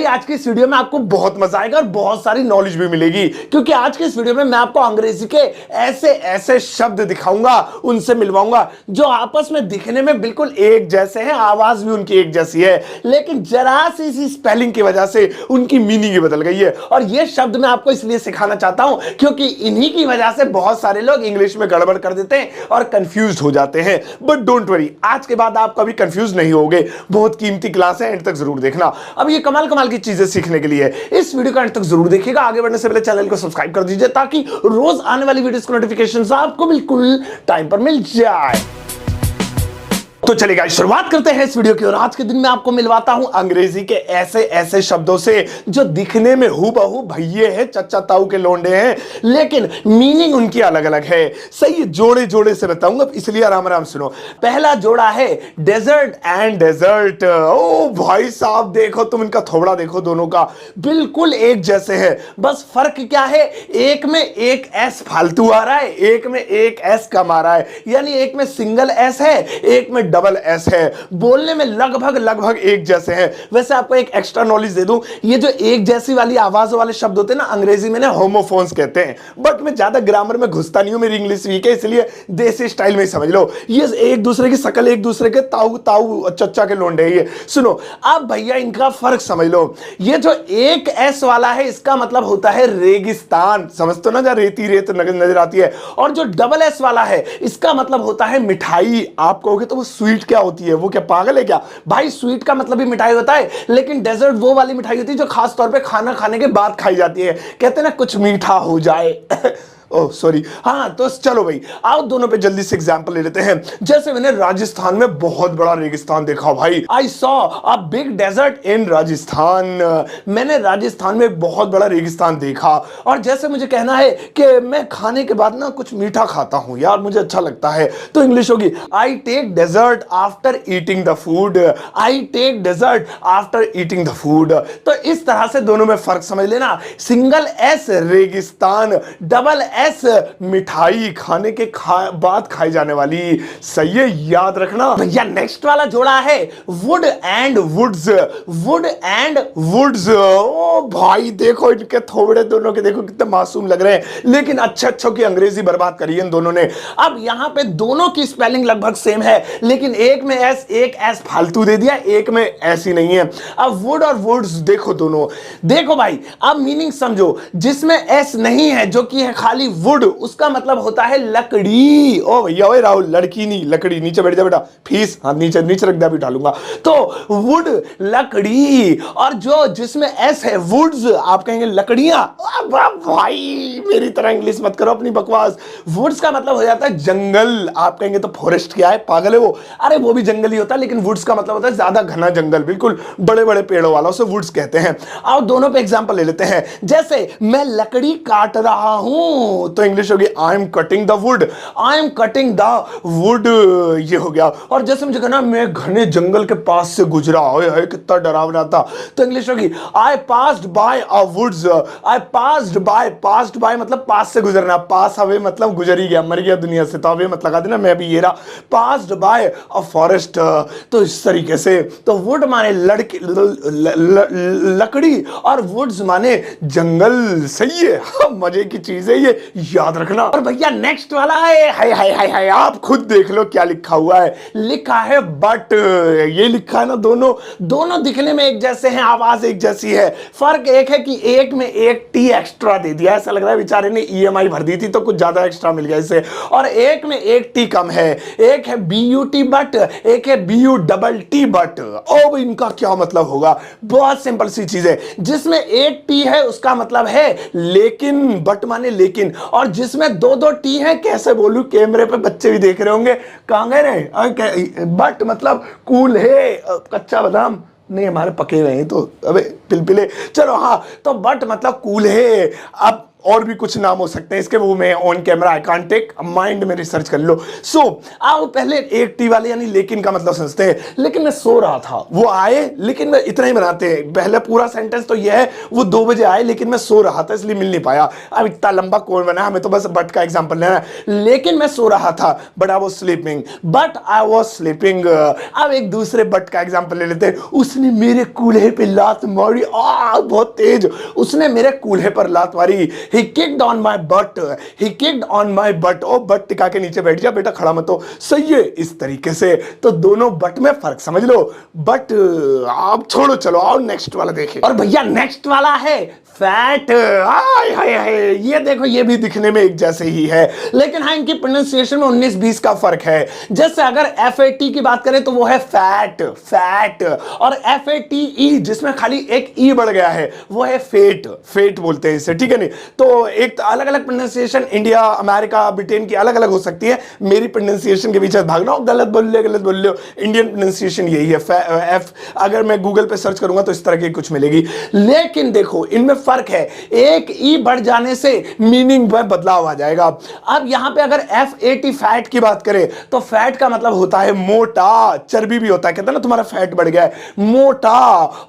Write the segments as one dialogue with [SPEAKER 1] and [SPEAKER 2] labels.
[SPEAKER 1] आज की इस वीडियो में आपको बहुत मजा आएगा और बहुत सारी नॉलेज भी मिलेगी, क्योंकि आज की इस वीडियो में मैं आपको अंग्रेजी के ऐसे ऐसे शब्द दिखाऊंगा, उनसे मिलवाऊंगा जो आपस में दिखने में बिल्कुल एक जैसे हैं, आवाज भी उनकी एक जैसी है, लेकिन जरा सी स्पेलिंग की वजह से उनकी मीनिंग ही बदल गई है। और ये शब्द मैं आपको इसलिए सिखाना चाहता हूं क्योंकि इन्हीं की वजह से बहुत सारे लोग इंग्लिश में गड़बड़ कर देते हैं और कंफ्यूज हो जाते हैं। बट डोंट वरी, आज के बाद आप कभी कंफ्यूज नहीं होगे। बहुत कीमती क्लास है, एंड तक जरूर देखना। अब ये कमाल कमाल की चीजें सीखने के लिए इस वीडियो को एंड तक जरूर देखिएगा। आगे बढ़ने से पहले चैनल को सब्सक्राइब कर दीजिए ताकि रोज आने वाली वीडियोस की नोटिफिकेशंस आपको बिल्कुल टाइम पर मिल जाए। तो चलिए शुरुआत करते हैं इस वीडियो की। और आज के दिन में आपको मिलवाता हूं अंग्रेजी के ऐसे ऐसे शब्दों से जो दिखने में हूबहू भैये हैं, चच्चा ताऊ के लोंडे हैं, लेकिन मीनिंग उनकी अलग अलग है। सही जोड़े जोड़े से बताऊंगा, इसलिए आराम आराम सुनो। पहला जोड़ा है डेजर्ट एंड डेजर्ट। ओ भाई साहब, देखो तुम इनका थोबड़ा देखो, दोनों का बिल्कुल एक जैसे है। बस फर्क क्या है, एक में एक एस फालतू आ रहा है, एक में एक एस कम आ रहा है। यानी एक में सिंगल एस है, एक में डबल एस है। बोलने में लगभग लगभग एक जैसे हैं। वैसे आपको एक एक्स्ट्रा नॉलेज दे दूं, ये जो एक जैसी वाली आवाजों वाले शब्द होते हैं ना, अंग्रेजी में ना होमोफोन्स कहते हैं। बट मैं ज्यादा ग्रामर में घुसता नहीं हूं, मेरी इंग्लिश वीक है, इसलिए देसी स्टाइल में ही समझ लो। ये एक दूसरे की शकल, एक दूसरे के ताऊ ताऊ चच्चा के लोंडे हैं ये। सुनो अब भैया, इनका फर्क समझ लो। ये जो एक एस वाला है, इसका मतलब होता है रेगिस्तान, समझते हो ना, जहां रेती रेत नजर आती है। और जो डबल एस वाला है, इसका मतलब होता है मिठाई। आप कहोगे तो वो स्वीट क्या होती है, वो क्या पागल है क्या? भाई स्वीट का मतलब भी मिठाई होता है, लेकिन डेजर्ट वो वाली मिठाई होती है जो खास तौर पे खाना खाने के बाद खाई जाती है। कहते हैं ना कुछ मीठा हो जाए। Oh sorry. हाँ तो चलो भाई, आओ दोनों पे जल्दी से एग्जांपल ले लेते हैं। जैसे मैंने राजस्थान में बहुत बड़ा रेगिस्तान देखा भाई। I saw a big desert in Rajasthan. मैंने राजस्थान में बहुत बड़ा रेगिस्तान देखा। और जैसे मुझे कहना है कि मैं खाने के बाद ना कुछ मीठा खाता हूं यार, मुझे अच्छा लगता है, तो इंग्लिश होगी I take dessert after eating the food. I take dessert after eating the food. तो इस तरह से दोनों में फर्क समझ लेना। सिंगल एस रेगिस्तान, डबल एस मिठाई, खाने के बाद खाई जाने वाली। सही है, याद रखना भैया। नेक्स्ट वाला जोड़ा है wood and woods. Wood and woods. ओ भाई देखो इनके थोबड़े दोनों के, देखो कितने मासूम लग रहे हैं, लेकिन अच्छे अच्छों की अंग्रेजी बर्बाद करी है इन दोनों ने। अब यहां पे दोनों की स्पेलिंग लगभग सेम है, लेकिन एक में एस, एक एस फालतू दे दिया, एक में ऐसी नहीं है। अब वुड और वुड्स देखो दोनों, देखो भाई अब मीनिंग समझो। जिसमें एस नहीं है, जो कि है खाली वुड, उसका मतलब होता है लकड़ी। ओ भैया, ओए राहुल, लड़की नहीं लकड़ी। नीचे बैठ जा बेटा, फीस हाथ नीचे नीचे रख दिया, भी डालूंगा। तो वुड लकड़ी, और जो जिसमें एस है वुड्स, आप कहेंगे लकड़ियां। भाई मेरी तरह इंग्लिश मत करो अपनी बकवास। वुड्स का मतलब हो जाता है जंगल। आप कहेंगे तो फॉरेस्ट क्या है, पागल है वो? अरे वो भी जंगल ही होता है, लेकिन वुड्स का मतलब होता है ज्यादा घना जंगल, बिल्कुल बड़े बड़े पेड़ों वाला, उसे वुड्स कहते हैं। आओ दोनों पे एग्जांपल ले लेते हैं। जैसे मैं लकड़ी काट रहा हूं, तो इंग्लिश होगी I am cutting the wood. I am cutting the wood, ये हो गया। और जैसे मुझे कहना मैं घने जंगल के पास से गुजरा, ओए कितना डरावना था, तो इंग्लिश होगी I passed by a woods. I passed by, passed by मतलब पास से गुजरना, पास हवे मतलब गुजर ही गया, मर गया दुनिया से, तो हवे मत लगा देना, मैं भी ये रहा। पास्ड बाय अ फॉरेस्ट, तो इस तरीके से। तो वुड माने लड़की लकड़ी, और वुड्स माने जंगल। सही है, मजे की चीज है ये, याद रखना। और भैया नेक्स्ट वाला है, हाय हाय हाय हाय, आप खुद देख लो क्या लिखा हुआ है। लिखा है बट। ये लिखा है ना, दोनों दोनों दिखने में एक जैसे हैं, आवाज एक जैसी है। फर्क एक है कि एक में एक टी एक्स्ट्रा दे दिया, ऐसा लग रहा है बेचारे ने ईएमआई भर दी थी तो कुछ ज्यादा एक्स्ट्रा मिल गया इसे। और एक में एक टी कम है। एक है BUT बट, एक है BU डबल टी बट। ओ इनका क्या मतलब होगा? बहुत सिंपल सी चीज है। जिसमें एक टी है उसका मतलब है लेकिन, बट माने लेकिन। और जिसमें दो दो टी है, कैसे बोलूं, कैमरे पे बच्चे भी देख रहे होंगे, कहां गए रे? बट मतलब कूल है, कच्चा बादाम नहीं, हमारे पके हुए हैं तो, अबे पिलपिले। चलो हाँ, तो बट मतलब कूल है। अब और भी कुछ नाम हो सकते हैं इसके, वो मैं on camera I can't take, mind में रिसर्च कर लो। सो आओ पहले एक टी वाले यानी लेकिन का मतलब समझते हैं। लेकिन मैं सो रहा था, वो आए, लेकिन मैं इतना ही बनाते हैं, पहले पूरा सेंटेंस तो यह है वो 2 बजे आए लेकिन मैं सो रहा था इसलिए मिल नहीं पाया। अब इतना लंबा कौन बना, हमें तो बस बट का एग्जांपल लेना है। लेकिन मैं सो रहा था, but I was sleeping, but I was sleeping. अब एक दूसरे बट का एग्जांपल ले लेते हैं। उसने मेरे कूल्हे पे लात मारी, बहुत तेज, उसने मेरे कूल्हे पर लात मारी। He kicked on my butt, he kicked on my butt. ओ बट टिका के नीचे बैठ जा बेटा, खड़ा मत हो। सही है, इस तरीके से तो दोनों बट में फर्क समझ लो। बट आप छोड़ो, चलो आओ नेक्स्ट वाला देखें। और भैया नेक्स्ट वाला है फैट। हाय हाय हाय, ये देखो ये भी दिखने में एक जैसे ही है, लेकिन हाँ इनकी प्रोनाउंसिएशन में 19-20 का फर्क है। जैसे अगर FAT की बात करें तो वो है फैट, फैट, और FATE जिसमें खाली एक ई बढ़ गया है वो है फेट, फेट बोलते हैं इसे, ठीक है नहीं। तो एक अलग अलग प्रोनाउंसिएशन इंडिया, अमेरिका, ब्रिटेन की अलग अलग हो सकती है। मेरी प्रोनाउंसिएशन के पीछे भागना, गलत बोल लो, इंडियन प्रोनाउंसिएशन यही है एफ। अगर मैं गूगल पे सर्च करूंगा तो इस तरह की कुछ मिलेगी। लेकिन देखो इनमें फर्क है, एक ई बढ़ जाने से मीनिंग में बदलाव आ जाएगा। अब यहां पे अगर FAT फैट की बात करें तो फैट का मतलब होता है मोटा, चर्बी भी होता है, कहते हैं ना तुम्हारा फैट बढ़ गया है, मोटा।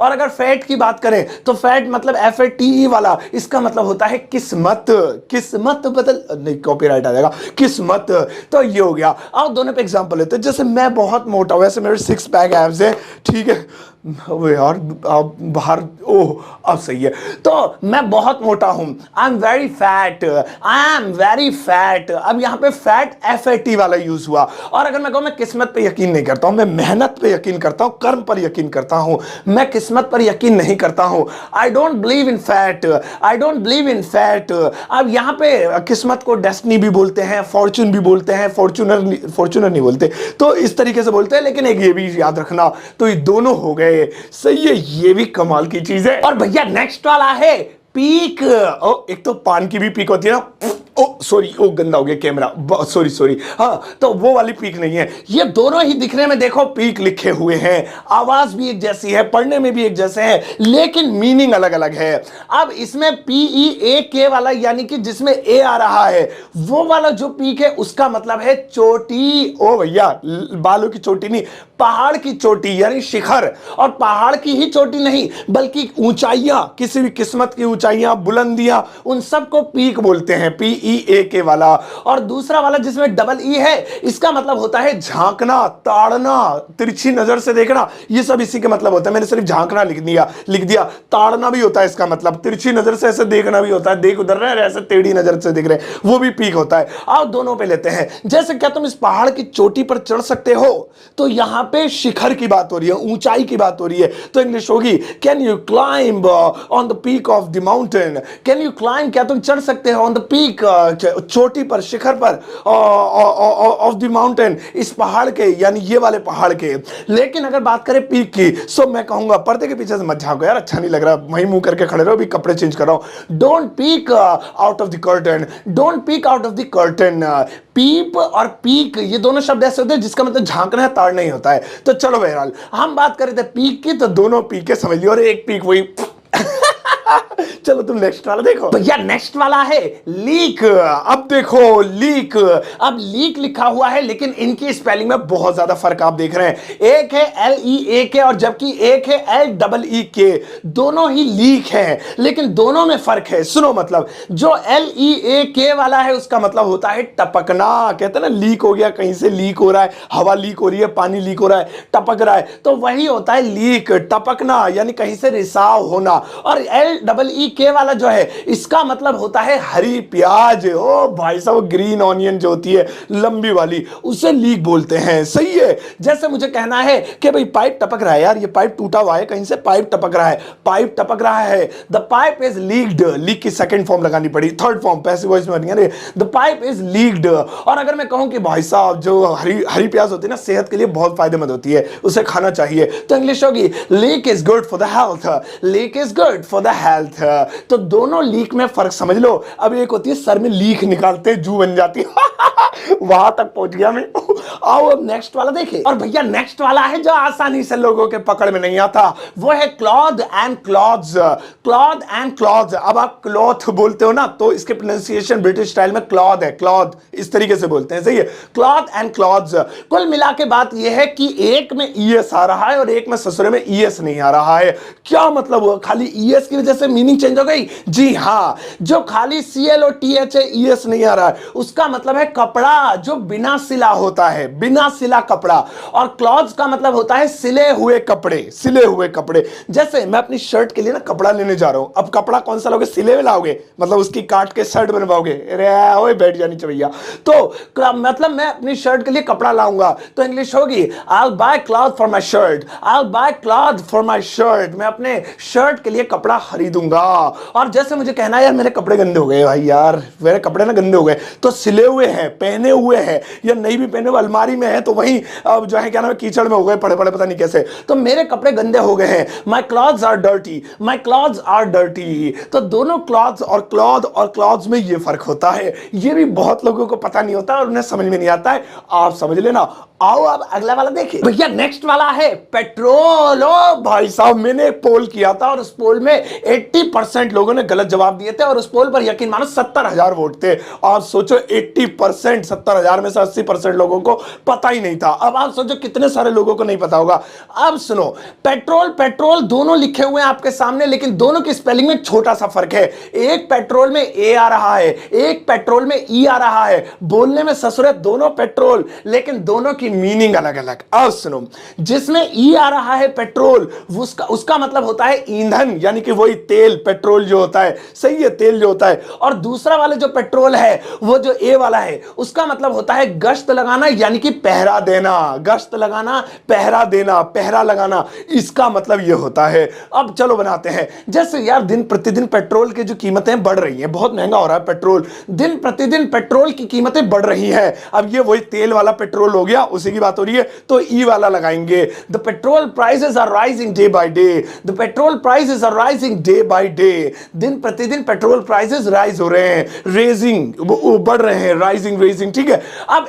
[SPEAKER 1] और अगर फैट की बात करें तो फैट मतलब FATE वाला, इसका मतलब होता है किस्मत, किस्मत बदल नहीं, कॉपीराइट आ जाएगा, किस्मत। तो ये हो गया। अब दोनों पे एग्जांपल लेते हैं। जैसे मैं बहुत मोटा हूं, वैसे मेरे 6 पैक एब्स है, ठीक है। वो यार बाहर, ओह अब सही है। तो मैं बहुत मोटा हूं, I am very fat, I am very fat. अब यहां पे फैट FAT वाला यूज हुआ। और अगर मैं कहूं मैं किस्मत पे यकीन नहीं करता हूं, मैं मेहनत पे यकीन करता हूं, कर्म पर यकीन करता हूं, मैं किस्मत पर यकीन नहीं करता हूं, I don't believe in fat, I don't believe in fat. अब यहां पे किस्मत को डेस्टिनी भी बोलते हैं, फॉर्चून भी बोलते हैं, फॉर्चूनर नहीं बोलते, तो इस तरीके से बोलते हैं। लेकिन एक ये भी याद रखना, तो ये दोनों हो गए, सही है, ये भी कमाल की चीज है। और भैया नेक्स्ट वाला है पीक। ओ एक तो पान की भी पीक होती है ना, ओ सॉरी, ओ गंदा हो गया कैमरा, सॉरी। हाँ तो वो वाली पीक नहीं है। ये दोनों ही दिखने में देखो पीक लिखे हुए हैं, आवाज भी एक जैसी है, पढ़ने में भी एक जैसे है, लेकिन मीनिंग अलग अलग है। अब इसमें PEAK वाला यानी कि जिसमें ए आ रहा है, वो वाला जो पीक है उसका मतलब है चोटी। ओ भैया बालों की चोटी नहीं, पहाड़ की चोटी यानी शिखर। और पहाड़ की ही चोटी नहीं बल्कि ऊंचाइयां, किसी भी किस्मत की ऊंचाइयां, बुलंदियां, उन सबको पीक बोलते हैं, PEAK वाला। और दूसरा वाला जिसमें डबल ई है, इसका मतलब होता है झांकना, ताड़ना, तिरछी नजर से देखना, ये सब इसी के मतलब होता है। मैंने सिर्फ झांकना लिख दिया। ताड़ना भी होता है इसका मतलब, तिरछी नजर से ऐसे देखना भी होता है, देख उधर रहे ऐसे टेढ़ी नजर से देख रहे, वो भी पीक होता है। आओ दोनों पे लेते हैं। जैसे क्या तुम इस पहाड़ की चोटी पर चढ़ सकते हो, तो यहां पे शिखर की बात हो रही है, ऊंचाई की बात हो रही है, तो इंग्लिश होगी can you climb on the peak of the mountain. Can you climb, क्या तुम चढ़ सकते हो ऑन द पीक, चोटी पर, शिखर पर, ऑफ द माउंटेन, इस पहाड़ के यानी ये वाले पहाड़ के। लेकिन अगर बात करें पीक की, सो मैं कहूंगा पर्दे के पीछे से मत झांको यार, अच्छा नहीं लग रहा, वहीं मुंह करके खड़े रहो, अभी कपड़े चेंज कर रहा हूं। Don't peek out of the curtain, don't peek out of the curtain. Peep और पीक ये दोनों शब्द ऐसे होते हैं जिसका मतलब झांकना है, ताड़ना ही होता है। तो चलो बहरहाल हम बात कर रहे थे पीक की, तो दोनों पीके समझ लियो, और एक पीक वही चलो तुम नेक्स्ट वाला देखो। भैया नेक्स्ट वाला है लीक। अब देखो लीक, अब लीक लिखा हुआ है लेकिन इनकी स्पेलिंग में बहुत ज्यादा फर्क आप देख रहे हैं। एक है LEAK और जबकि एक है LEEK, दोनों ही लीक है लेकिन दोनों में फर्क है। सुनो मतलब, जो LEAK वाला है उसका मतलब होता है टपकना, कहते हैं ना लीक हो गया, कहीं से लीक हो रहा है, हवा लीक हो रही है, पानी लीक हो रहा है, टपक रहा है, तो वही होता है लीक, टपकना यानी कहीं से रिसाव होना। और LEEK वाला जो है इसका मतलब होता है हरी प्याज। ओ भाई साहब, ग्रीन ऑनियन जो होती है लंबी वाली, उसे लीक बोलते हैं। सही है। जैसे मुझे कहना है कि भाई पाइप टपक रहा है यार, ये पाइप टूटा हुआ है, कहीं से पाइप टपक रहा है, पाइप टपक रहा है, the pipe is leaked. Leak की सेकंड फॉर्म लगानी पड़ी, थर्ड फॉर्म पैसिव वॉइस में, द पाइप इज लीक्ड। और अगर मैं कहूं कि भाई साहब जो हरी प्याज होती है ना, सेहत के लिए बहुत फायदेमंद होती है, उसे खाना चाहिए, तो इंग्लिश होगी leak is good for the health, leak is good for the health. तो दोनों लीक में फर्क समझ लो। अब एक होती है सर में लीक निकालते जू बन जाती है वहां तक पहुंच गया मैं। आओ अब नेक्स्ट वाला देखें। और भैया नेक्स्ट वाला है जो आसानी से लोगों के पकड़ में नहीं आता, वो है cloth and clothes. Cloth and clothes. अब आप क्लॉथ बोलते हो ना, तो इसके प्रोनाउंसिएशन ब्रिटिश स्टाइल में क्लॉथ है, क्लॉथ इस तरीके से बोलते हैं, सही है। Cloth and clothes. कुल मिला के बात यह है कि एक में ईएस आ रहा है और एक में ससुरे में ईएस नहीं आ रहा है। क्या मतलब हुआ? खाली ईएस की वजह से मीनिंग चेंज हो गई? जी हां, जो खाली सीएल और टीएच है, ईएस नहीं आ रहा है, उसका मतलब है कपड़ा जो बिना सिला होता है, बिना सिला कपड़ा। और क्लॉथ्स का मतलब होता है सिले हुए कपड़े, सिले हुए कपड़े। जैसे मैं अपनी शर्ट के लिए ना कपड़ा लेने जा रहा हूं, अब कपड़ा कौन सा लोगे? सिले हुए लाओगे, मतलब उसकी काट के शर्ट बनवाओगे? अरे ओए बैठ जानी चाहिए। तो मतलब मैं अपनी शर्ट के लिए कपड़ा लाऊंगा तो इंग्लिश होगी I'll buy cloth for my shirt, I'll buy cloth for my shirt। मैं अपने शर्ट के लिए कपड़ा खरीदूंगा। और जैसे मुझे कहना है यार मेरे कपड़े गंदे हो गए, भाई यार मेरे कपड़े ना गंदे हो गए, तो सिले हुए हैं, पहने हुए हैं, या नहीं भी पहने हुए अलमारी में है, तो वहीं अब जो है क्या नाम है कीचड़ में हो गए पड़े पड़े, पता नहीं कैसे, तो मेरे कपड़े गंदे हो गए हैं। My clothes are dirty, my clothes are dirty। तो दोनों क्लॉथ्स और क्लॉथ्स में ये फर्क होता है। ये भी बहुत लोगों को पता नहीं होता और उन्हें समझ में नहीं आता है, आप समझ लेना। आओ अब अगला वाला देखिए। भैया नेक्स्ट वाला है पेट्रोल। ओ भाई साहब, मैंने एक पोल किया था और उस पोल में 80% लोगों ने गलत जवाब दिए थे और उस पोल पर यकीन मानो 70,000 वोट थे। आप सोचो 80%, 70,000 में से 80% लोगों को पता ही नहीं था। अब आप सोचो कितने सारे लोगों को नहीं पता होगा। अब सुनो, पेट्रोल पेट्रोल दोनों लिखे हुए हैं आपके सामने, लेकिन दोनों की स्पेलिंग में छोटा सा फर्क है। एक पेट्रोल में ए आ रहा है, एक पेट्रोल में ई आ रहा है। बोलने में ससुरे दोनों पेट्रोल, लेकिन दोनों की मीनिंग अलग अलग। अब सुनो, जिसमें ई आ रहा है पेट्रोल, उसका मतलब होता है ईंधन, यानी कि वही तेल, पेट्रोल जो होता है, सही है, तेल जो होता है। और दूसरा वाला जो पेट्रोल है, वो जो ए वाला है, उसका मतलब होता है गश्त लगाना, यानी कि पहरा देना, गश्त लगाना, पहरा देना, पहरा लगाना, इसका मतलब ये होता है। अब चलो बनाते हैं। जैसे यार दिन प्रतिदिन पेट्रोल की जो कीमतें बढ़ रही हैं, बहुत महंगा हो रहा है पेट्रोल, दिन प्रतिदिन पेट्रोल की कीमतें बढ़ रही हैं। अब ये वही तेल वाला पेट्रोल हो गया, उसी की बात हो रही है, तो ई वाला लगाएंगे। The petrol prices are rising day by day, the petrol prices are rising day by day. दिन प्रतिदिन पेट्रोल प्राइसेस राइज हो रहे हैं, रेजिंग बढ़ रहे हैं, राइजिंग रेजिंग, ठीक है। अब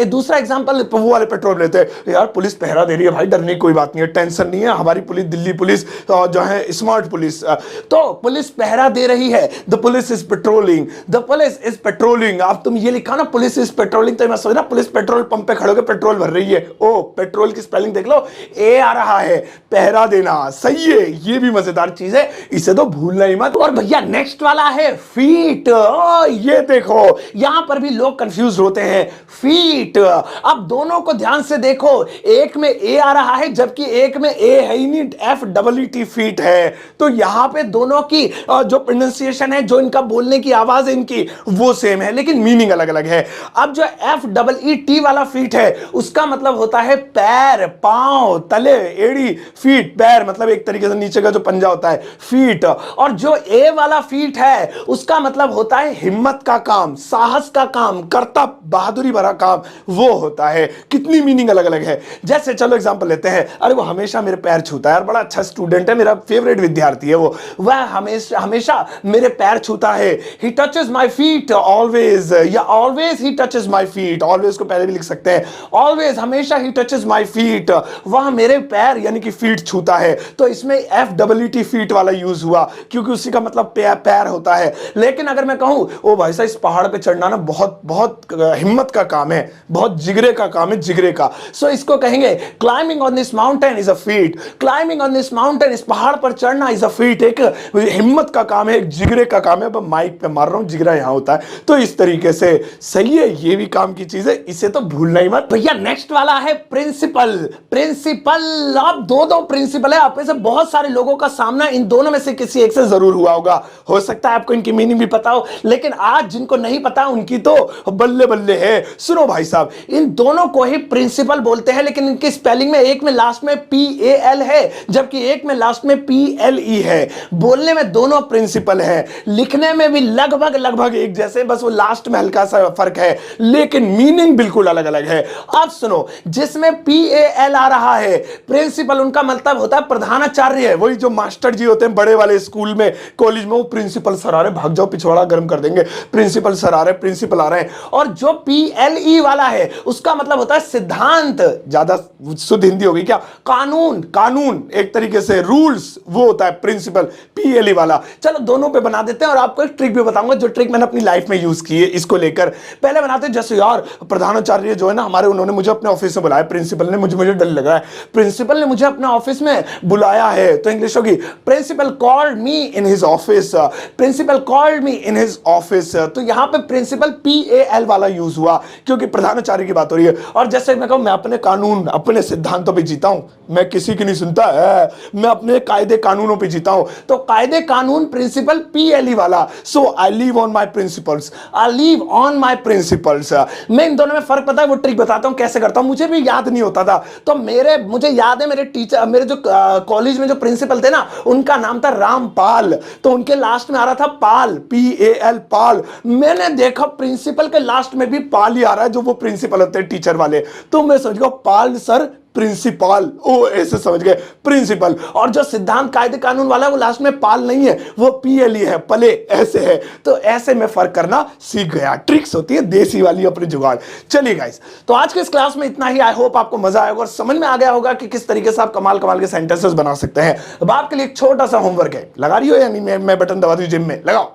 [SPEAKER 1] दूसरा एग्जांपल वो वाले पेट्रोल लेते हैं। यार पुलिस पहरा दे रही है, भाई डरने की कोई बात नहीं है, टेंशन नहीं है, हमारी पुलिस, दिल्ली पुलिस जो है स्मार्ट पुलिस, तो पुलिस पहरा दे रही है। The police is patrolling, the police is patrolling. अब तुम ये लिखा ना पुलिस इज पेट्रोलिंग, तो मैं सोच रहा पुलिस पेट्रोल पंप पे खड़े होकर पेट्रोल भर रही है। ओ पेट्रोल की स्पेलिंग देख लो, ए आ रहा है, पहरा देना, सही है। ये भी मजेदार चीज है, इसे तो भूलना ही मत। और भैया नेक्स्ट वाला है फीट। ये देखो, यहां पर भी लोग कंफ्यूज होते हैं, फीट। अब दोनों को ध्यान से देखो, एक में ए आ रहा है जबकि एक में ए है ही नहीं, F double E T, feet है। तो यहां पे दोनों की जो प्रोनाउंसिएशन है, जो इनका बोलने की आवाज है इनकी, वो सेम है, लेकिन मीनिंग अलग अलग है। अब जो एफ डबल ई टी वाला फीट है, उसका मतलब होता है पैर, पांव, तले, एड़ी, फीट, पैर, मतलब एक तरीके से नीचे का जो पंजा होता है, फीट। और जो ए वाला फीट है, उसका मतलब होता है हिम्मत का काम, साहस का काम, कर्तव्य, बहादुरी भरा काम, वो होता है। कितनी मीनिंग अलग अलग है। जैसे चलो एग्जांपल लेते हैं, अरे वो हमेशा मेरे पैर छूता है यार, बड़ा अच्छा स्टूडेंट है, मेरा फेवरेट विद्यार्थी है वो, वह हमेशा मेरे पैर छूता है। ही टचेस माय फीट ऑलवेज, या always he touches my feet, always को पहले भी लिख सकते हैं, ऑलवेज, हमेशा ही टचेस माय फीट, वह मेरे पैर यानी कि फीट छूता है। तो इसमें F double E T feet वाला यूज हुआ, क्योंकि उसी का मतलब पैर होता है। लेकिन अगर मैं कहूं ओ भाई साहब इस पहाड़ पे चढ़ना ना बहुत बहुत हिम्मत का काम है, बहुत जिगरे का काम है, जिगरे का, सो इसको कहेंगे climbing on this mountain is a feet, climbing on this mountain, इस पहाड़ पर चढ़ना इज अ फीट, एक हिम्मत का काम है, एक जिगरे का काम है। अब माइक पे मार रहा हूं, जिगरा यहां होता है, तो इस तरीके से सही है, ये भी काम की चीज है, इसे तो भूलना ही मत। भैया नेक्स्ट वाला है प्रिंसिपल। प्रिंसिपल, अब दो प्रिंसिपल है, आप में से बहुत सारे लोगों का सामना इन दोनों में से किसी एक से जरूर हुआ होगा, हो सकता है आपको इनकी मीनिंग भी पता हो, लेकिन आज जिनको नहीं पता उनकी तो बल्ले बल्ले है। सुनो भाई साहब, इन दोनों को ही प्रिंसिपल बोलते हैं, लेकिन इनकी स्पेलिंग में एक में लास्ट में पी ए एल है जबकि एक में लास्ट में पी एल ई है। बोलने में दोनों प्रिंसिपल है, लिखने में भी लगभग एक जैसे, बस वो लास्ट में हल्का सा फर्क है, लेकिन मीनिंग बिल्कुल अलग अलग है। अब सुनो, जिसमें PAL आ रहा है, प्रिंसिपल उनका मतलब होता है प्रधानाचार्य, वही जो मास्टर जी होते हैं बड़े वाले स्कूल में कॉलेज में, वो प्रिंसिपल सर आ रहे, भाग जाओ पिछवाड़ा गर्म कर देंगे, प्रिंसिपल सर आ रहे, प्रिंसिपल आ रहे हैं। और जो PLE वाला है उसका मतलब होता है सिद्धांत, ज्यादा शुद्ध हिंदी होगी क्या, कानून, कानून एक तरीके से रूल्स, वो होता है प्रिंसिपल PLE वाला। चलो दोनों पे बना देते हैं और आपको एक ट्रिक भी बताऊंगा जो ट्रिक मैंने अपनी लाइफ में यूज की है इसको लेकर। पहले बनाते हैं, जैसे यार प्रधानाचार्य जो है ना हमारे, उन्होंने मुझे अपने ऑफिस में बुलाया, प्रिंसिपल ने, मुझे डर लग रहा है, प्रिंसिपल ने मुझे अपने ऑफिस में बुलाया है, तो इंग्लिश होगी principal called me in his office, principal called me in his office. तो यहां पे प्रिंसिपल PAL वाला यूज हुआ क्योंकि प्रधानाचार्य की बात हो रही है। और जैसे मैं कहूं, मैं अपने कानून, अपने सिद्धांतों पे जीता हूं, मैं किसी की नहीं सुनता है, मैं अपने कायदे कानूनों पे जीता हूं, तो कायदे कानून प्रिंसिपल PLE वाला। So I live on my principles, I live on my principles. मैं इन दोनों में फर्क पता है, वो ट्रिक बताता हूं कैसे करता हूं, मुझे भी याद नहीं होता था। तो मुझे याद है, मेरे टीचर, मेरे जो कॉलेज में जो प्रिंसिपल थे ना, उनका नाम था रामपाल, तो उनके लास्ट में आ रहा था पाल, PAL, पाल। मैंने देखा प्रिंसिपल के लास्ट में भी पाल ही आ रहा है, जो वो प्रिंसिपल होते हैं टीचर वाले, तो मैं समझ गया पाल सर प्रिंसिपल, ओ ऐसे समझ गए प्रिंसिपल। और जो सिद्धांत कायदे कानून वाला है वो लास्ट में पाल नहीं है, वो PLE है, पले ऐसे है। तो ऐसे में फर्क करना सीख गया, ट्रिक्स होती है देसी वाली अपने जुगाड़। चलिए गाइस, तो आज के इस क्लास में इतना ही। आई होप आपको मजा आएगा और समझ में आ गया होगा कि किस तरीके से आप कमाल कमाल के सेंटेंसेस बना सकते हैं। अब आपके लिए एक छोटा सा होमवर्क है, लगा रही हो या नहीं, मैं बटन दबा दूं जिम में, लगाओ।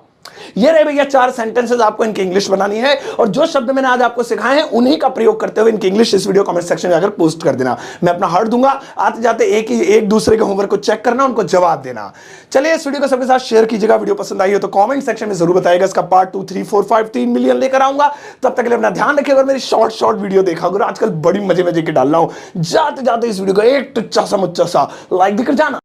[SPEAKER 1] ये रहे भैया 4 सेंटेंसेस, आपको इनकी इंग्लिश बनानी है और जो शब्द मैंने आज आपको सिखाए हैं उन्हीं का प्रयोग करते हुए इनकी इंग्लिश इस वीडियो कमेंट सेक्शन में आकर पोस्ट कर देना। मैं अपना हार्ट दूंगा, आते जाते एक दूसरे के होमवर्क को चेक करना, उनको जवाब देना। चलिए इस वीडियो को सबके साथ शेयर कीजिएगा, वीडियो पसंद आई हो तो कमेंट सेक्शन में जरूर बताइएगा। इसका पार्ट 2, 3, 4, 5, 3 मिलियन लेकर आऊंगा। तब तक के लिए अपना ध्यान रखिएगा और मेरी शॉर्ट वीडियो देखा करो, आजकल बड़ी मजे की डाल रहा हूं। जाते जाते इस वीडियो को एक टुच्चा सा मुच्चा सा लाइक देकर जाना।